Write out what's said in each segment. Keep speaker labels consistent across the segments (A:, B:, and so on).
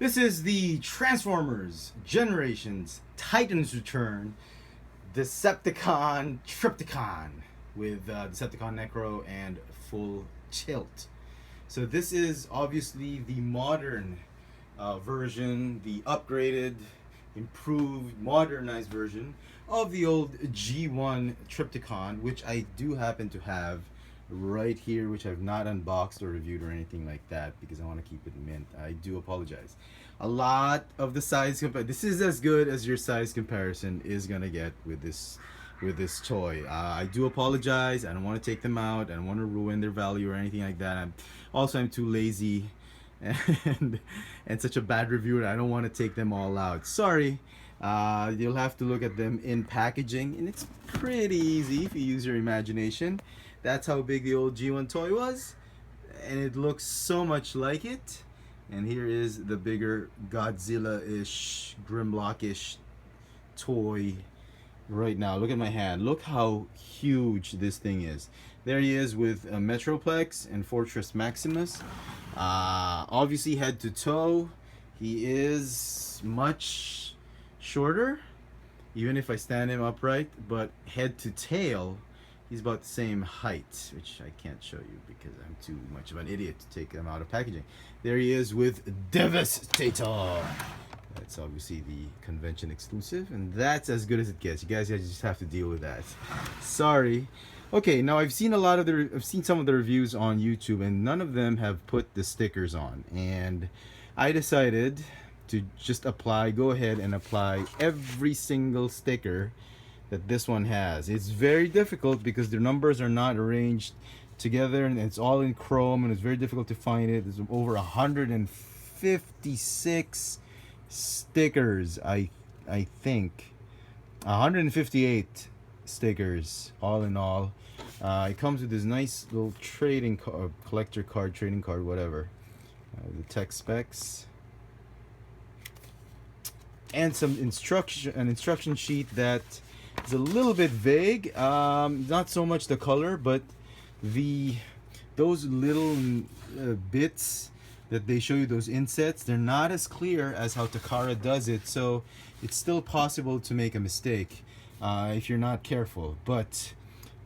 A: This is the Transformers Generations Titans Return Decepticon Trypticon with Decepticon Necro and full tilt. So this is obviously the modern version, the upgraded, improved, modernized version of the old G1 Trypticon, which I do happen to have right here, which I've not unboxed or reviewed or anything like that because I want to keep it mint. I do apologize. A lot of the size this is as good as your size comparison is gonna get with this toy. I do apologize. I don't want to take them out. I don't want to ruin their value or anything like that. I'm too lazy and such a bad reviewer. I don't want to take them all out. Sorry. You'll have to look at them in packaging, and it's pretty easy if you use your imagination. That's how big the old G1 toy was, and it looks so much like it. And here is the bigger Godzilla-ish, Grimlock-ish toy right now. Look at my hand. Look how huge this thing is. There he is with a metroplex and Fortress Maximus. Obviously head to toe, he is much shorter, even if I stand him upright, but head to tail, he's about the same height, which I can't show you because I'm too much of an idiot to take them out of packaging. There he is with Devastator. That's obviously the convention exclusive, and that's as good as it gets. You guys just have to deal with that. Sorry. Okay, now I've seen some of the reviews on YouTube, and none of them have put the stickers on, and I decided to just go ahead and apply every single sticker that this one has. It's very difficult because their numbers are not arranged together, and it's all in chrome, and it's very difficult to find it. There's over 156 stickers, I think 158 stickers all in all. It comes with this nice little collector card, trading card, whatever, the tech specs, and an instruction sheet that is a little bit vague. Not so much the color, but those little bits that they show you, those insets, they're not as clear as how Takara does it, so it's still possible to make a mistake if you're not careful. But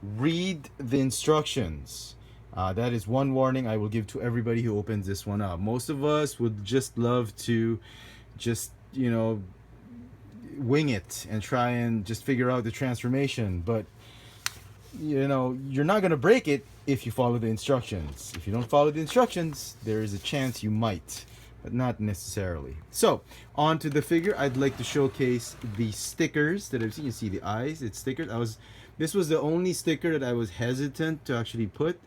A: read the instructions. That is one warning I will give to everybody who opens this one up. Most of us would just love to wing it and try and just figure out the transformation, but you're not going to break it if you follow the instructions. If you don't follow the instructions, there is a chance you might, but not necessarily. So on to the figure. I'd like to showcase the stickers that I've seen. You see the eyes, it's stickers. This was the only sticker that I was hesitant to actually put.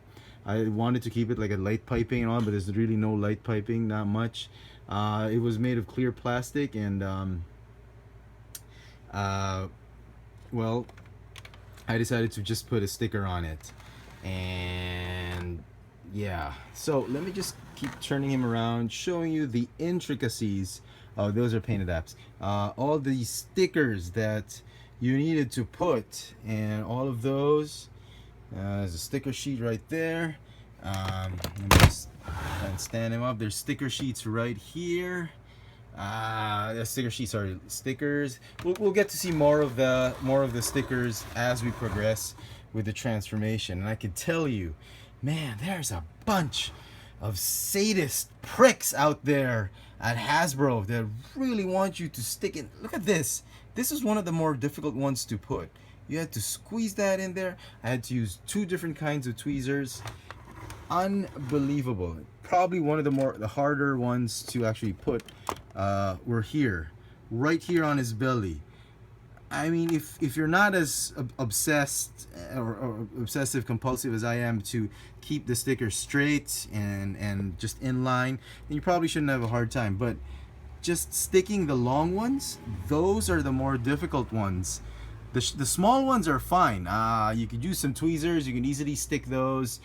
A: I wanted to keep it like a light piping and all, but there's really no light piping, not much. It was made of clear plastic, and well, I decided to just put a sticker on it. And yeah, so let me just keep turning him around, showing you the intricacies. Oh, those are painted apps. All the stickers that you needed to put, and all of those. There's a sticker sheet right there. Let me just stand him up. There's sticker sheets right here. Sticker sheets are stickers. We'll get to see more of the stickers as we progress with the transformation. And I can tell you, man, there's a bunch of sadist pricks out there at Hasbro that really want you to stick it. Look at this. This is one of the more difficult ones to put. You had to squeeze that in there. I had to use 2 different kinds of tweezers. Unbelievable. Probably one of the harder ones to actually put were here, right here on his belly. I mean, if you're not as obsessed or obsessive compulsive as I am to keep the sticker straight and just in line, then you probably shouldn't have a hard time. But just sticking the long ones, those are the more difficult ones. The small ones are fine. You could use some tweezers. You can easily stick those.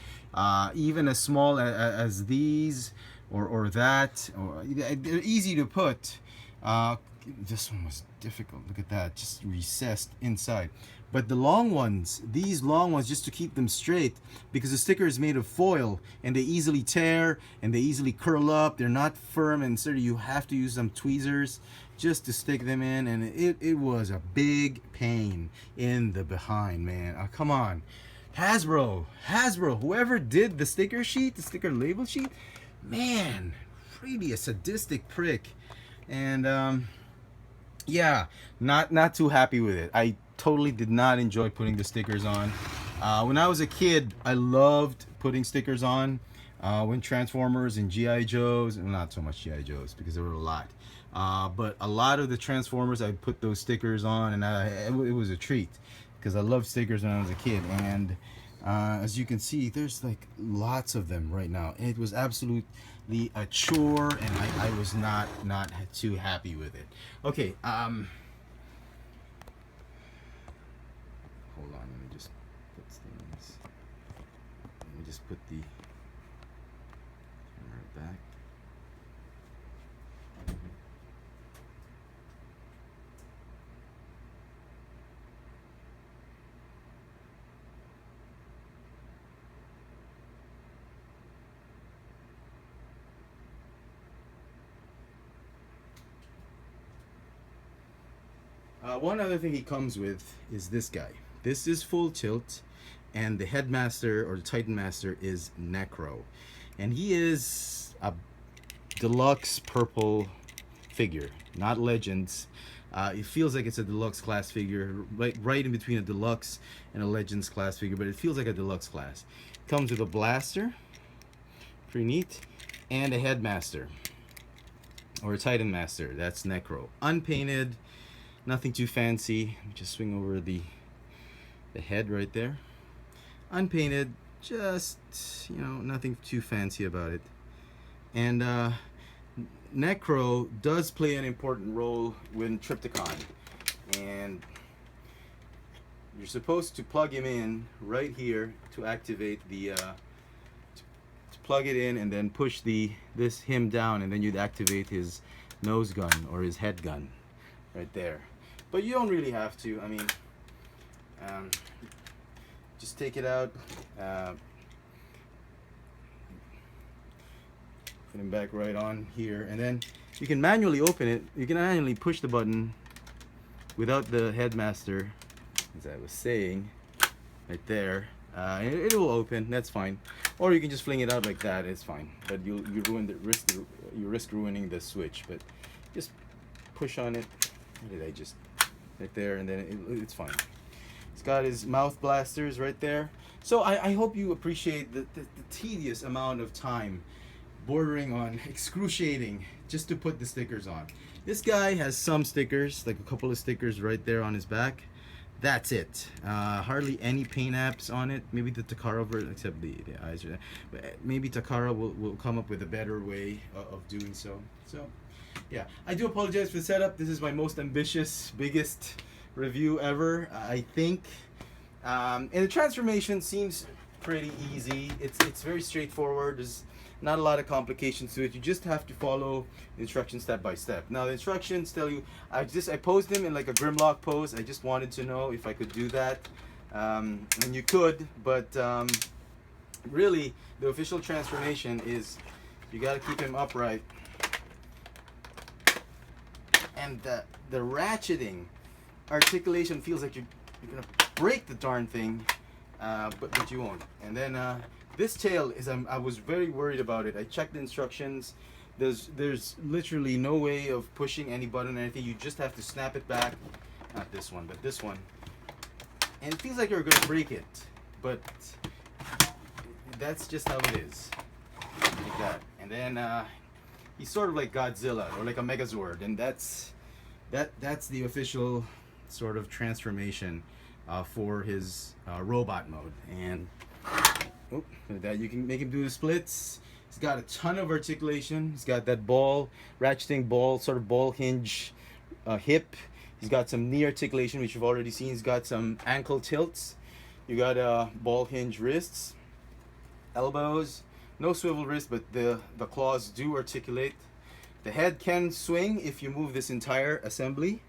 A: Even as small as these or that. They're easy to put. This one was difficult. Look at that, just recessed inside. But the long ones, these long ones, just to keep them straight, because the sticker is made of foil and they easily tear and they easily curl up. They're not firm and sturdy. You have to use some tweezers just to stick them in, and it was a big pain in the behind, man. Oh, come on. Hasbro, whoever did the sticker sheet, the sticker label sheet, man, really a sadistic prick. And yeah, not too happy with it. I totally did not enjoy putting the stickers on. When I was a kid, I loved putting stickers on. When Transformers and G.I. Joes, and not so much G.I. Joes because there were a lot. But a lot of the Transformers, I put those stickers on, and it was a treat because I loved stickers when I was a kid. And as you can see, there's like lots of them right now. It was absolutely a chore, and I was not too happy with it. Okay, hold on, let me just put things. Let me just put the camera back. One other thing he comes with is this guy. This is full tilt, and the headmaster or the Titan Master is Necro, and he is a deluxe purple figure, not Legends. It feels like it's a deluxe class figure, right in between a deluxe and a Legends class figure, but it feels like a deluxe class. Comes with a blaster, pretty neat, and a headmaster or a Titan Master. That's Necro, unpainted. Nothing too fancy. Let me just swing over the head right there. Unpainted, just, you know, nothing too fancy about it. And Necro does play an important role with Trypticon. And you're supposed to plug him in right here to activate the to plug it in and then push him down, and then you'd activate his nose gun or his head gun right there. But you don't really have to. I mean, just take it out, put him back right on here, and then you can manually open it. You can manually push the button without the headmaster, as I was saying, right there. It will open. That's fine. Or you can just fling it out like that. It's fine. But you risk ruining the switch. But just push on it. What did I just? Right there, and then it's fine. It's got his mouth blasters right there. So I hope you appreciate the tedious amount of time, bordering on excruciating, just to put the stickers on. This guy has some stickers, like a couple of stickers right there on his back. That's it. Hardly any paint apps on it. Maybe the Takara version, except the eyes are there. But maybe Takara will come up with a better way of doing so. So yeah, I do apologize for the setup. This is my most ambitious, biggest review ever, I think. And the transformation seems pretty easy. It's very straightforward. There's not a lot of complications to it. You just have to follow the instructions step by step. Now the instructions tell you, I posed him in like a Grimlock pose. I just wanted to know if I could do that. And you could, but really the official transformation is you got to keep him upright. And the ratcheting articulation feels like you're gonna break the darn thing, but you won't. And then this tail is, I was very worried about it. I checked the instructions. There's literally no way of pushing any button or anything. You just have to snap it back. Not this one, but this one. And it feels like you're gonna break it, but that's just how it is. Like that. And then he's sort of like Godzilla or like a megazord, and that's the official sort of transformation for his robot mode. And that you can make him do the splits. He's got a ton of articulation. He's got that ratcheting ball, sort of ball hinge hip. He's got some knee articulation, which you've already seen. He's got some ankle tilts. You got ball hinge wrists, elbows. No swivel wrist, but the claws do articulate. The head can swing if you move this entire assembly,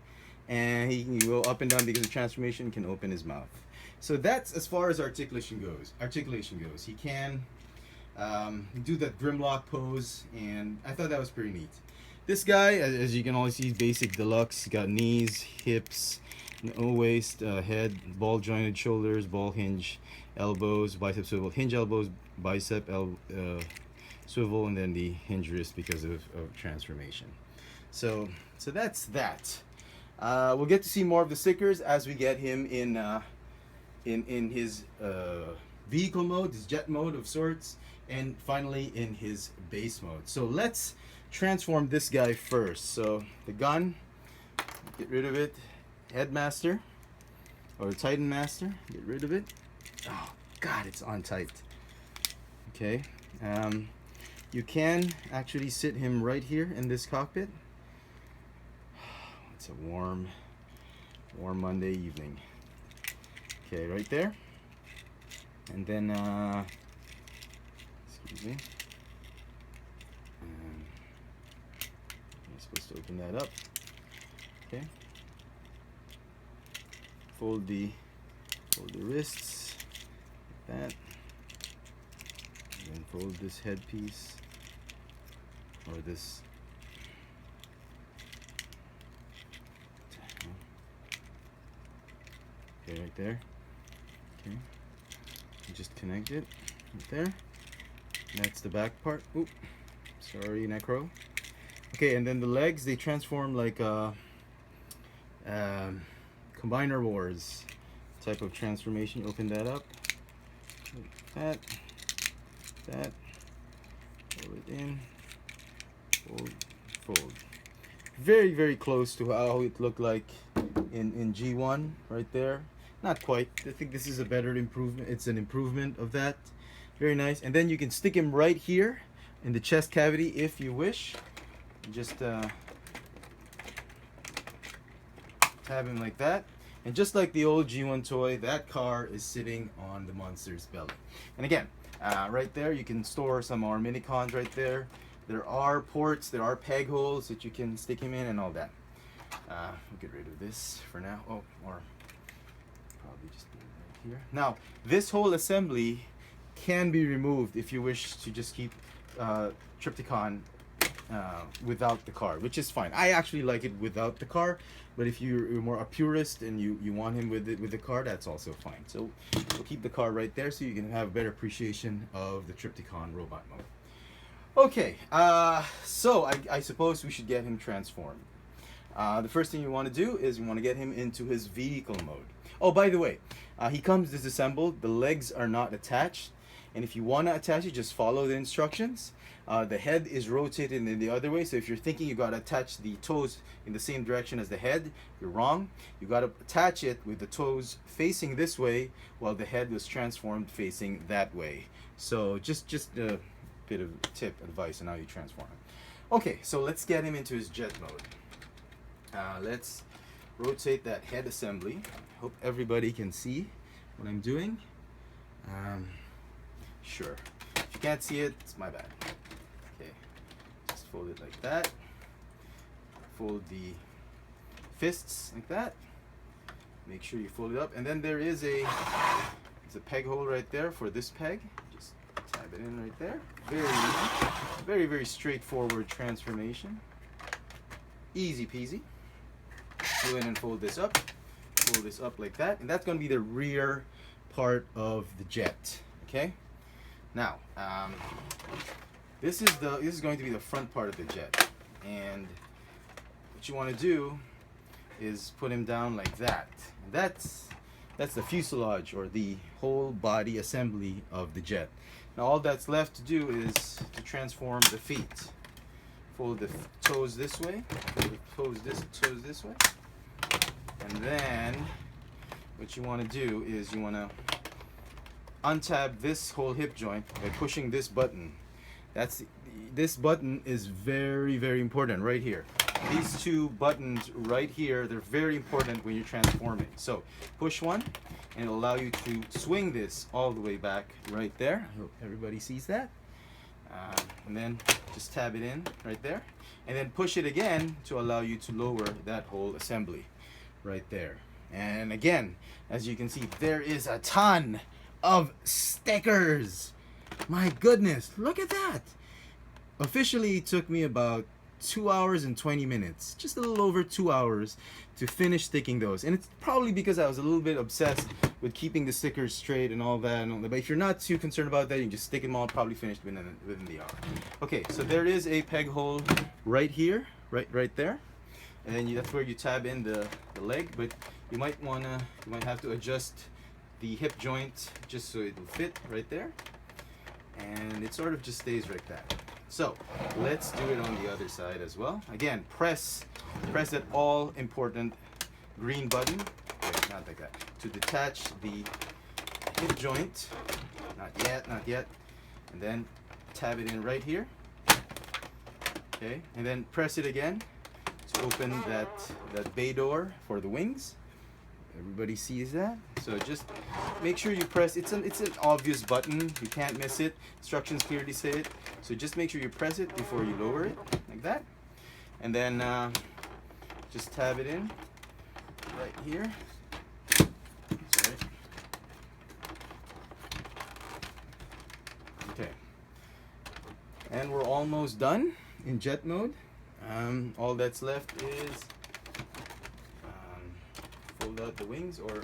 A: and he can go up and down because the transformation can open his mouth. So that's as far as articulation goes. He can do that Grimlock pose, and I thought that was pretty neat. This guy, as you can always see, he's basic deluxe. He's got knees, hips, no waist, head, ball jointed shoulders, ball hinge, elbows, bicep swivel, hinge elbows, bicep swivel, and then the hinge wrist because of transformation. So that's that. We'll get to see more of the stickers as we get him in his vehicle mode, his jet mode of sorts, and finally in his base mode. So let's transform this guy first. So the gun, get rid of it. Headmaster or Titan Master, get rid of it. Oh God, it's on tight. Okay, you can actually sit him right here in this cockpit. It's a warm Monday evening. Okay, right there. And then, excuse me. I'm supposed to open that up. Okay. Fold the wrists like that. And then fold this headpiece or this. Okay, right there. Okay, you just connect it right there. That's the back part. Oop, sorry, Necro. Okay, and then the legs, they transform like Combiner Wars type of transformation. Open that up. Like that. Fold it in. Fold. Very, very close to how it looked like in G1 right there. Not quite. I think this is a better improvement. It's an improvement of that. Very nice. And then you can stick him right here in the chest cavity if you wish. Just tab him like that. And just like the old G1 toy, that car is sitting on the monster's belly. And again, right there you can store some more minicons right there. There are ports, there are peg holes that you can stick him in and all that. We'll get rid of this for now. Oh, or probably just put it right here. Now, this whole assembly can be removed if you wish to just keep Trypticon without the car, which is fine. I actually like it without the car, but if you're more a purist and you want him with the car, that's also fine. So we'll keep the car right there so you can have better appreciation of the Trypticon robot mode. Okay, so I suppose we should get him transformed. The first thing you want to do is you want to get him into his vehicle mode. Oh, by the way, he comes disassembled. The legs are not attached. And if you want to attach it, just follow the instructions. The head is rotated in the other way. So if you're thinking you got to attach the toes in the same direction as the head, you're wrong. You got to attach it with the toes facing this way while the head was transformed facing that way. So just a bit of tip advice on how you transform it. Okay, so let's get him into his jet mode. Let's rotate that head assembly. Hope everybody can see what I'm doing. Sure. If you can't see it, it's my bad. Okay, just fold it like that. Fold the fists like that. Make sure you fold it up, and then there's a peg hole right there for this peg. Just tab it in right there. Very easy. Very, very straightforward transformation. Easy peasy. Go in and fold this up. Fold this up like that, and that's going to be the rear part of the jet. Okay. Now, this is going to be the front part of the jet, and what you want to do is put him down like that. And that's the fuselage, or the whole body assembly of the jet. Now all that's left to do is to transform the feet. Fold the toes this way, fold the toes this way, and then what you want to do is you want to untab this whole hip joint by pushing this button. This button is very, very important right here. These two buttons right here, they're very important when you're transforming. So push one and it'll allow you to swing this all the way back right there. I hope everybody sees that. and then just tab it in right there, and then push it again to allow you to lower that whole assembly right there. And again, as you can see, there is a ton of stickers. My goodness, look at that. Officially, it took me about 2 hours and 20 minutes, just a little over 2 hours to finish sticking those. And it's probably because I was a little bit obsessed with keeping the stickers straight and all that. But if you're not too concerned about that, you can just stick them all, probably finished within the hour. Okay, so there is a peg hole right here, right there. And then that's where you tab in the leg, but you might have to adjust the hip joint just so it will fit right there. And it sort of just stays like that. So let's do it on the other side as well. Again, press that all important green button. Wait, not like that. To detach the hip joint. Not yet. And then tab it in right here. Okay, and then press it again to open that bay door for the wings. Everybody sees that, so just make sure you press. It's an obvious button, you can't miss it. Instructions clearly say it, so just make sure you press it before you lower it like that, and then just tab it in right here. Sorry. Okay, and we're almost done in jet mode. All that's left is fold out the wings, or you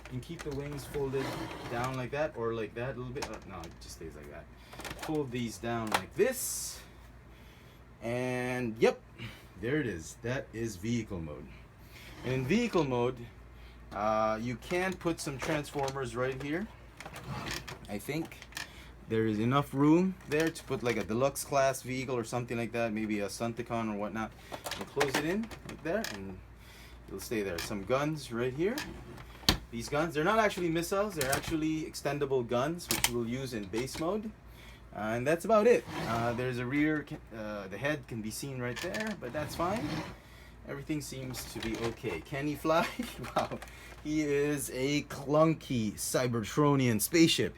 A: can keep the wings folded down like that, or like that a little bit. No, it just stays like that. Fold these down like this, and yep, there it is. That is vehicle mode. And in vehicle mode, you can put some transformers right here. I think there is enough room there to put like a deluxe class vehicle or something like that, maybe a Stunticon or whatnot. We'll close it in like there, and it'll stay there. Some guns right here. These guns, they're not actually missiles, they're actually extendable guns, which we'll use in base mode. And that's about it. There's a rear, the head can be seen right there, but that's fine. Everything seems to be okay. Can he fly? Wow. He is a clunky Cybertronian spaceship.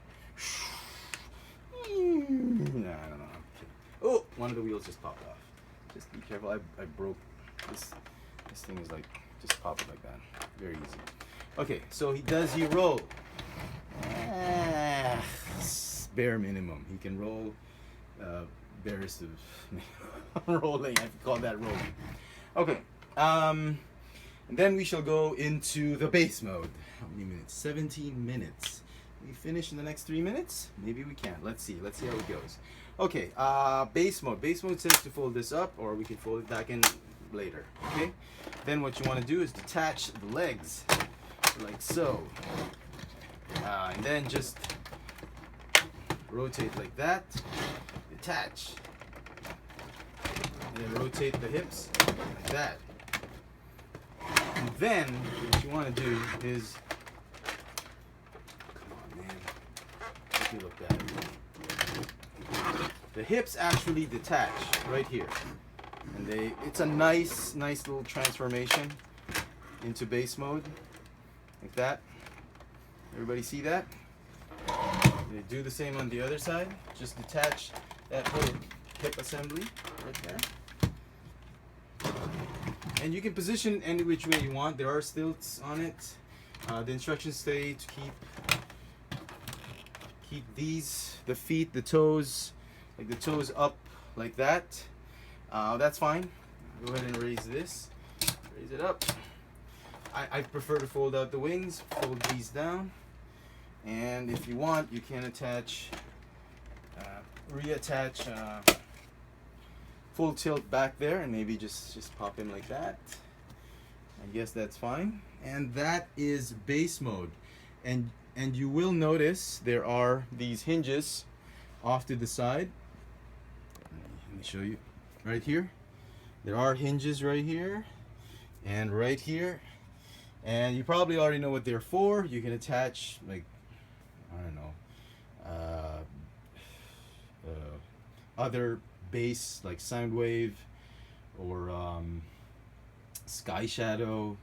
A: Nah, I don't know. Oh, one of the wheels just popped off. Just be careful. I broke this. This thing is like, just pop it like that. Very easy. Okay, so he roll. Bare minimum. He can roll. Barest of rolling. I could call that rolling. Okay. And then we shall go into the base mode. How many minutes? 17 minutes. We finish in the next 3 minutes? Maybe we can. Let's see. Let's see how it goes. Okay. Base mode. Base mode says to fold this up, or we can fold it back in later. Okay. Then what you want to do is detach the legs like so, and then just rotate like that, detach, and then rotate the hips like that. And then what you want to do is, come on man, make me look bad. The hips actually detach right here. And it's a nice little transformation into base mode, like that. Everybody see that? They do the same on the other side. Just detach that whole hip assembly right there. And you can position any which way you want. There are stilts on it. The instructions say to keep these, the feet, the toes, like the toes up like that. That's fine. Go ahead and raise this. Raise it up. I prefer to fold out the wings, fold these down. And if you want, you can attach, reattach full tilt back there, and maybe just pop in like that. I guess that's fine. And that is base mode. And you will notice there are these hinges off to the side. Let me show you. Right here, there are hinges right here and right here, and you probably already know what they're for. You can attach, like, I don't know, other base like Soundwave or Sky Shadow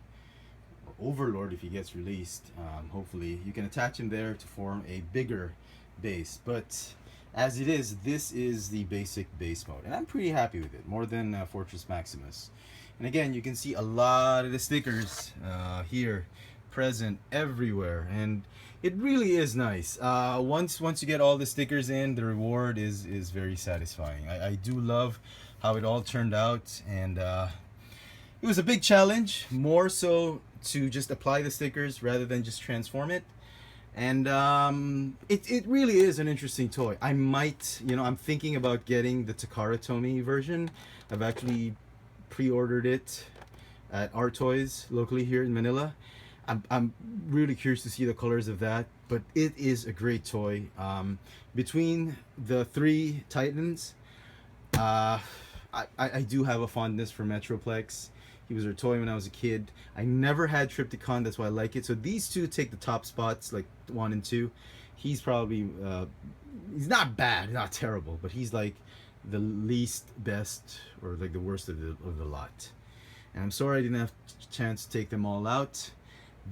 A: or Overlord if he gets released. Hopefully you can attach him there to form a bigger base, but As it is, this is the basic base mode, and I'm pretty happy with it, more than Fortress Maximus. And again, you can see a lot of the stickers here present everywhere, and it really is nice. Once you get all the stickers in, the reward is very satisfying. I do love how it all turned out, and it was a big challenge, more so to just apply the stickers rather than just transform it. And it really is an interesting toy. I might, I'm thinking about getting the Takara Tomy version. I've actually pre-ordered it at our toys locally here in Manila. I'm really curious to see the colors of that, but it is a great toy. Between the three Titans, I do have a fondness for Metroplex. He was our toy when I was a kid. I never had Trypticon, that's why I like it. So these two take the top spots, like 1 and 2. He's probably, he's not bad, not terrible, but he's like the least best, or like the worst of the lot. And I'm sorry I didn't have a chance to take them all out.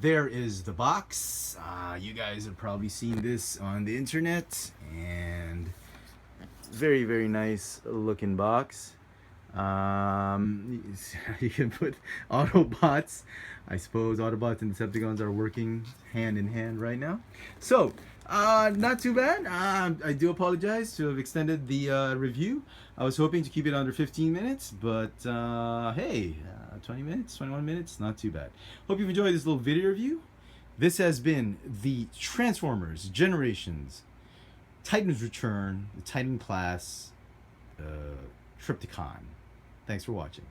A: There is the box. You guys have probably seen this on the internet, and very, very nice looking box. You can put Autobots. I suppose Autobots and Decepticons are working hand in hand right now. So, not too bad. I do apologize to have extended the review. I was hoping to keep it under 15 minutes, but hey, 20 minutes, 21 minutes, not too bad. Hope you've enjoyed this little video review. This has been the Transformers Generations Titans Return, the Titan class Trypticon. Thanks for watching.